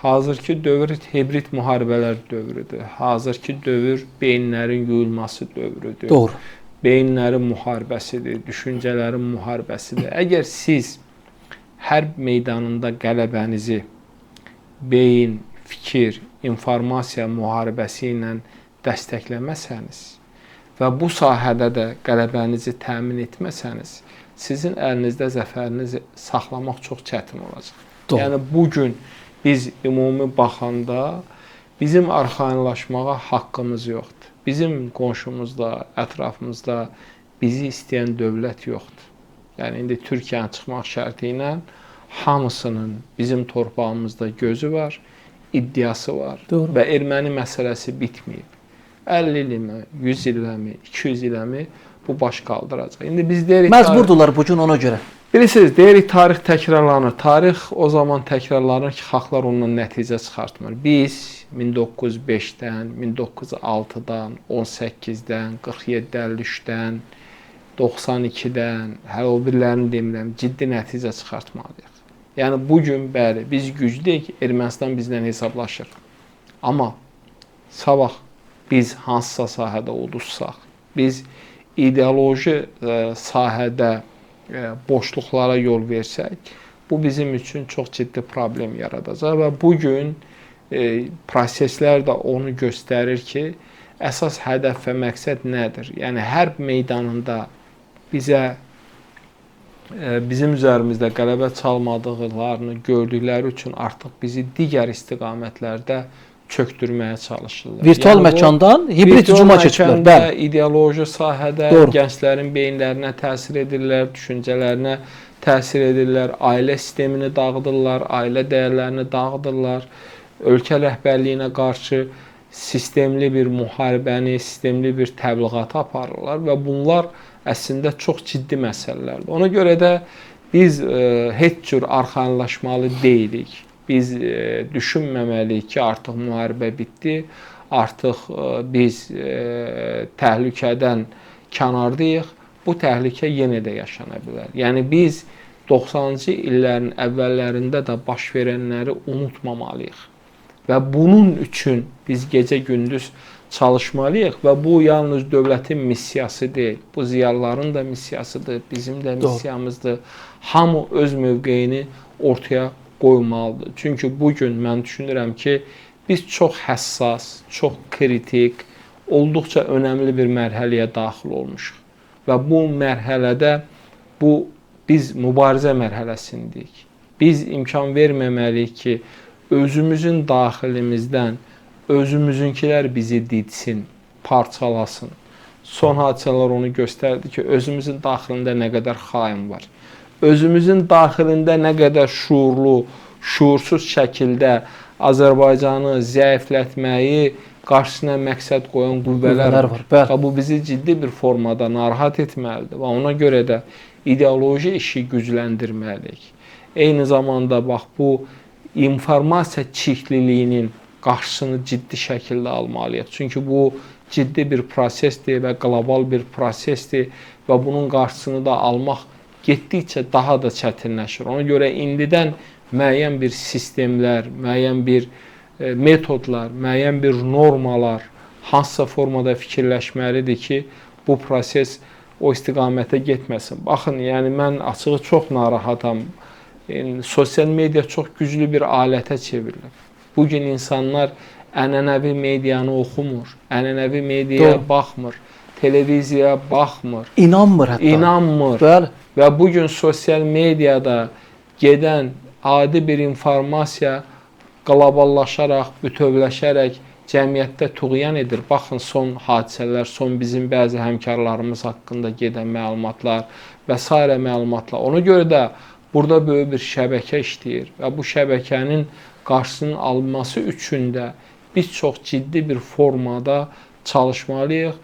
hazırki dövr hibrid müharibələr dövrüdür. Hazırki dövr beyinlərin yuyulması dövrüdür. Doğru. Beyinlərin müharibəsidir, düşüncələrin müharibəsidir. Əgər siz hərb meydanında qələbənizi beyin, fikir, informasiya müharibəsi ilə dəstəkləməsəniz və bu sahədə də qələbənizi təmin etməsəniz, sizin əlinizdə zəfərinizi saxlamaq çox çətin olacaq. Doğru. Yəni bugün biz ümumi baxanda bizim arxayınlaşmağa haqqımız yoxdur. Bizim qonşumuzda, ətrafımızda bizi istəyən dövlət yoxdur. Yəni indi Türkiyənin çıxmaq şərti ilə hamısının bizim torpağımızda gözü var, iddiası var. Doğru. Və erməni məsələsi bitməyib. 50 ilmi, 100 ilmi, 200 ilmi bu baş qaldıracaq. İndi biz deyirik məcburdular bugün ona görə. Bilirsiniz, deyirik tarix təkrarlanır. Tarix o zaman təkrarlanır ki, xalqlar ondan nəticə çıxartmır. Biz 1905-dən, 1906-dan, 18-dən, 47-53-dən, 92-dən, hələ o birlərini demirəm, ciddi nəticə çıxartmalıyıq. Yəni bugün bəli, biz güclüyük, Ermənistan bizlə hesablaşır. Amma sabah biz hansısa sahədə udursaq, biz ideoloji sahədə boşluqlara yol versək, bu bizim üçün çox ciddi problem yaradacaq və bugün proseslər də onu göstərir ki, əsas hədəf və məqsəd nədir? Yəni hərb meydanında bizim üzərimizdə qələbə çalmadıqlarını gördükləri üçün artıq bizi digər istiqamətlərdə çökdürməyə çalışırlar. Virtual məkandan hibrid hücuma keçiblər. Bəli, ideoloji sahədə Doğru. Gənclərin beyinlərinə təsir edirlər, düşüncələrinə təsir edirlər, ailə sistemini dağıdırlar, ailə dəyərlərini dağıdırlar, ölkə rəhbərliyinə qarşı sistemli bir müharibəni, sistemli bir təbliğatı aparırlar və bunlar əslində çox ciddi məsələlərdir. Ona görə də biz heç cür arxayınlaşmalı deyilik. Biz düşünməməliyik ki, artıq müharibə bitdi, artıq biz təhlükədən kənardayıq, bu təhlükə yenə də yaşana bilər. Yəni biz 90-cı illərin əvvəllərində də baş verənləri unutmamalıyıq və bunun üçün biz gecə-gündüz çalışmalıyıq və bu yalnız dövlətin missiyası deyil, bu ziyalıların da missiyasıdır, bizim də missiyamızdır. Hamı öz mövqeyini ortaya qoymalıdır. Çünki bugün mən düşünürəm ki, biz çox həssas, çox kritik, olduqca önəmli bir mərhələyə daxil olmuşuq. Və bu mərhələdə biz mübarizə mərhələsindəyik. Biz imkan verməməliyik ki, özümüzün daxilimizdən özümüzünkilər bizi didsin, parçalasın. Son hadisələr onu göstərdi ki, özümüzün daxilində nə qədər xain var. Özümüzün daxilində nə qədər şuurlu, şuursuz şəkildə Azərbaycanı zəiflətməyi qarşısına məqsəd qoyan qüvvələr var. Bu bizi ciddi bir formada narahat etməlidir və ona görə də ideoloji işi gücləndirməliyik. Eyni zamanda bu informasiya çirkliliyinin qarşısını ciddi şəkildə almalıyıq. Çünki bu ciddi bir prosesdir və qlobal bir prosesdir və bunun qarşısını da almaq getdikcə daha da çətinləşir. Ona görə indidən müəyyən bir sistemlər, müəyyən bir metodlar, müəyyən bir normalar hansısa formada fikirləşməlidir ki, bu proses o istiqamətə getməsin. Baxın, yəni mən açığı çox narahatam. Sosial media çox güclü bir alətə çevrilib. Bugün insanlar ənənəvi medianı oxumur, ənənəvi mediaya baxmır, televiziyaya baxmır. İnanmır hətta. İnanmır. Bəli. Və bugün sosial mediada gedən adi bir informasiya qloballaşaraq, bütövləşərək cəmiyyətdə tuğyan edir. Baxın, son hadisələr, son bizim bəzi həmkarlarımız haqqında gedən məlumatlar və s. məlumatlar. Ona görə də burada böyük bir şəbəkə işləyir və bu şəbəkənin qarşısının alınması üçün də biz çox ciddi bir formada çalışmalıyıq.